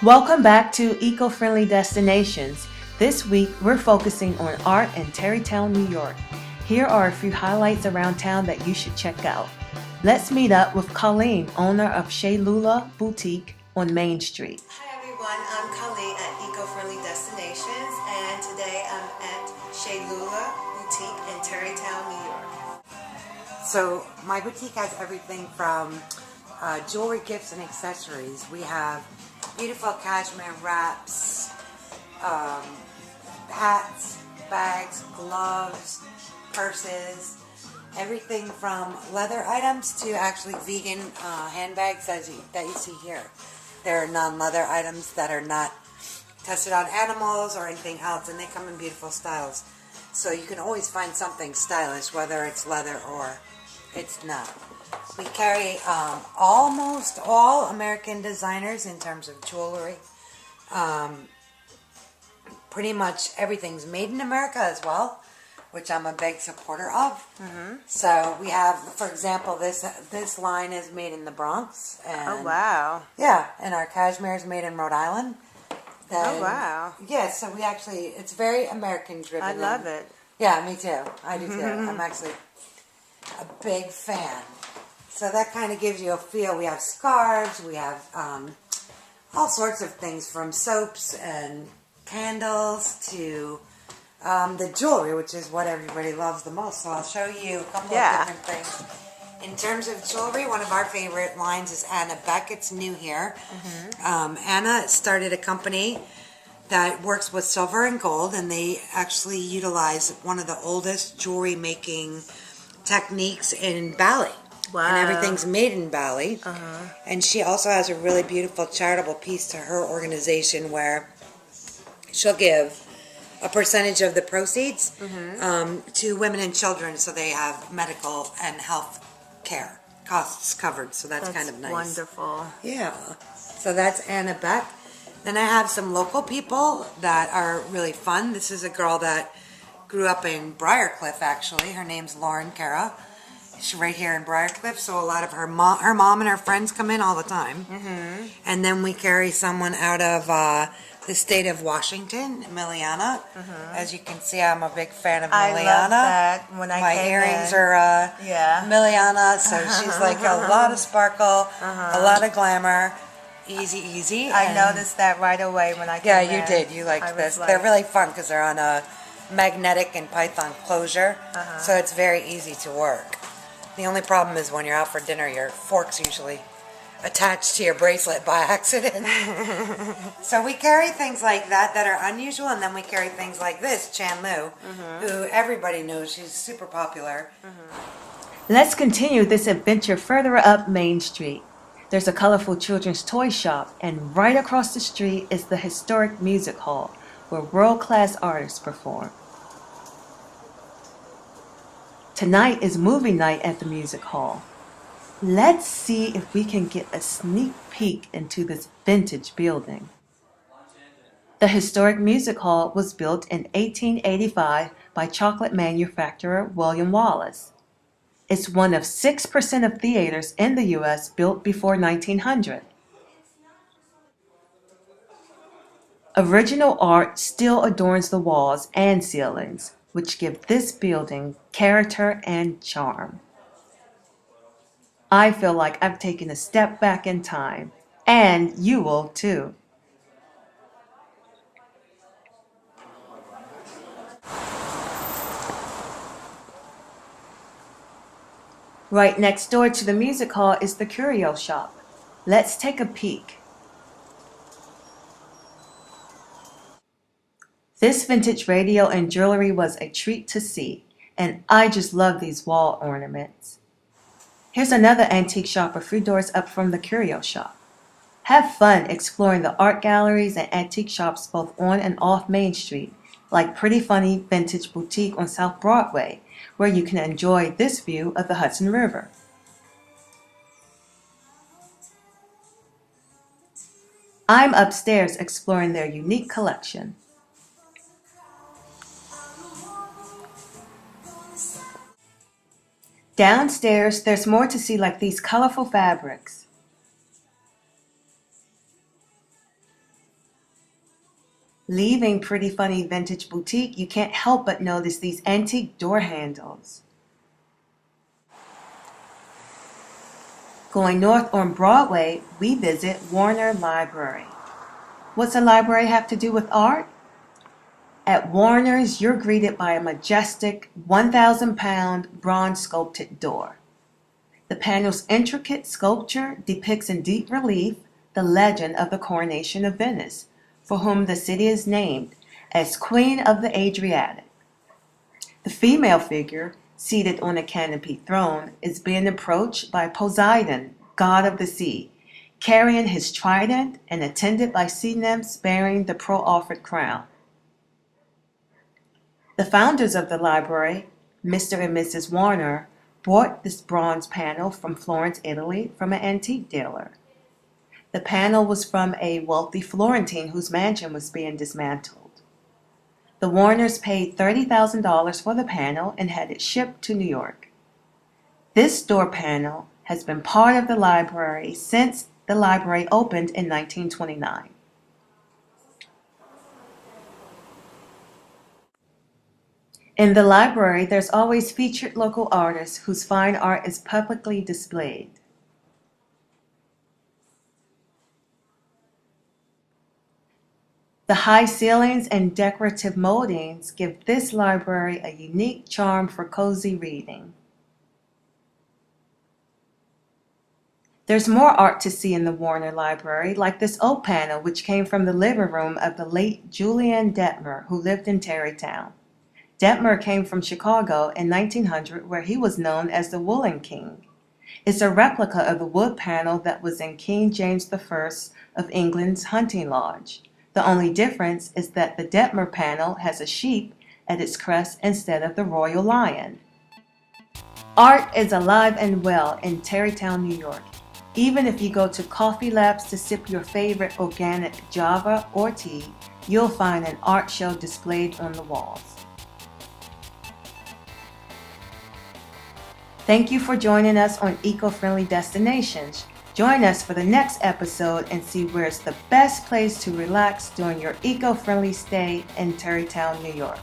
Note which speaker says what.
Speaker 1: Welcome back to Eco-Friendly Destinations. This week, we're focusing on art in Tarrytown, New York. Here are a few highlights around town that you should check out. Let's meet up with Colleen, owner of Chez Lula Boutique on Main Street.
Speaker 2: Hi everyone, I'm Colleen at Eco-Friendly Destinations, and today I'm at Chez Lula Boutique in Tarrytown, New York.
Speaker 3: So my boutique has everything from jewelry, gifts, and accessories. We have beautiful cashmere wraps, hats, bags, gloves, purses, everything from leather items to actually vegan handbags that you see here. There are non-leather items that are not tested on animals or anything else, and they come in beautiful styles. So you can always find something stylish, whether it's leather or it's not. We carry almost all American designers in terms of jewelry. Pretty much everything's made in America as well, which I'm a big supporter of. Mm-hmm. So we have, for example, this line is made in the Bronx. And,
Speaker 2: Oh wow.
Speaker 3: Yeah, and our cashmere is made in Rhode Island.
Speaker 2: Oh wow.
Speaker 3: Yeah, so we actually, it's very American driven.
Speaker 2: I love it.
Speaker 3: Yeah, me too. I do too. I'm actually a big fan. So that kind of gives you a feel. We have scarves, we have all sorts of things from soaps and candles to the jewelry, which is what everybody loves the most. So I'll show you a couple of different things. In terms of jewelry, one of our favorite lines is Anna Beck. It's new here. Anna started a company that works with silver and gold, and they actually utilize one of the oldest jewelry making techniques in Bali.
Speaker 2: Wow.
Speaker 3: And everything's made in Bali. And she also has a really beautiful charitable piece to her organization where she'll give a percentage of the proceeds to women and children so they have medical and health care costs covered. So that's kind of nice.
Speaker 2: Wonderful.
Speaker 3: Yeah. So that's Anna Beck. Then I have some local people that are really fun. This is a girl that grew up in Briarcliff, actually. Her name's Lauren Cara. She's right here in Briarcliff, so a lot of her mom and her friends come in all the time. And then we carry someone out of the state of Washington, Miliana. As you can see, I'm a big fan of Miliana.
Speaker 2: I love that. When I
Speaker 3: My
Speaker 2: came
Speaker 3: earrings
Speaker 2: in.
Speaker 3: are
Speaker 2: Yeah.
Speaker 3: Miliana, so she's like a lot of sparkle, a lot of glamour. Easy.
Speaker 2: I noticed that right away when I came
Speaker 3: Yeah,
Speaker 2: in.
Speaker 3: you did. You liked
Speaker 2: I was
Speaker 3: this.
Speaker 2: like-
Speaker 3: They're really fun because they're on a magnetic and python closure, so it's very easy to work. The only problem is when you're out for dinner, your fork's usually attached to your bracelet by accident. So we carry things like that are unusual, and then we carry things like this, Chan Lu, who everybody knows. She's super popular.
Speaker 1: Let's continue this adventure further up Main Street. There's a colorful children's toy shop, and right across the street is the historic music hall, where world-class artists perform. Tonight is movie night at the music hall. Let's see if we can get a sneak peek into this vintage building. The historic music hall was built in 1885 by chocolate manufacturer William Wallace. It's one of 6% of theaters in the U.S. built before 1900. Original art still adorns the walls and ceilings, which give this building character and charm. I feel like I've taken a step back in time, and you will too. Right next door to the music hall is the curio shop. Let's take a peek. This vintage radio and jewelry was a treat to see, and I just love these wall ornaments. Here's another antique shop a few doors up from the curio shop. Have fun exploring the art galleries and antique shops both on and off Main Street, like Pretty Funny Vintage Boutique on South Broadway, where you can enjoy this view of the Hudson River. I'm upstairs exploring their unique collection. Downstairs, there's more to see, like these colorful fabrics. Leaving Pretty Funny Vintage Boutique, you can't help but notice these antique door handles. Going north on Broadway, we visit Warner Library. What's a library have to do with art? At Warner's, you're greeted by a majestic 1,000-pound bronze sculpted door. The panel's intricate sculpture depicts in deep relief the legend of the coronation of Venice, for whom the city is named as Queen of the Adriatic. The female figure, seated on a canopied throne, is being approached by Poseidon, god of the sea, carrying his trident and attended by sea nymphs bearing the pearl-offered crown. The founders of the library, Mr. and Mrs. Warner, bought this bronze panel from Florence, Italy, from an antique dealer. The panel was from a wealthy Florentine whose mansion was being dismantled. The Warners paid $30,000 for the panel and had it shipped to New York. This door panel has been part of the library since the library opened in 1929. In the library, there's always featured local artists whose fine art is publicly displayed. The high ceilings and decorative moldings give this library a unique charm for cozy reading. There's more art to see in the Warner Library, like this oak panel which came from the living room of the late Julian Detmer, who lived in Tarrytown. Detmer came from Chicago in 1900, where he was known as the Woolen King. It's a replica of the wood panel that was in King James I of England's hunting lodge. The only difference is that the Detmer panel has a sheep at its crest instead of the royal lion. Art is alive and well in Tarrytown, New York. Even if you go to coffee labs to sip your favorite organic Java or tea, you'll find an art show displayed on the walls. Thank you for joining us on Eco-Friendly Destinations. Join us for the next episode and see where's the best place to relax during your eco-friendly stay in Tarrytown, New York.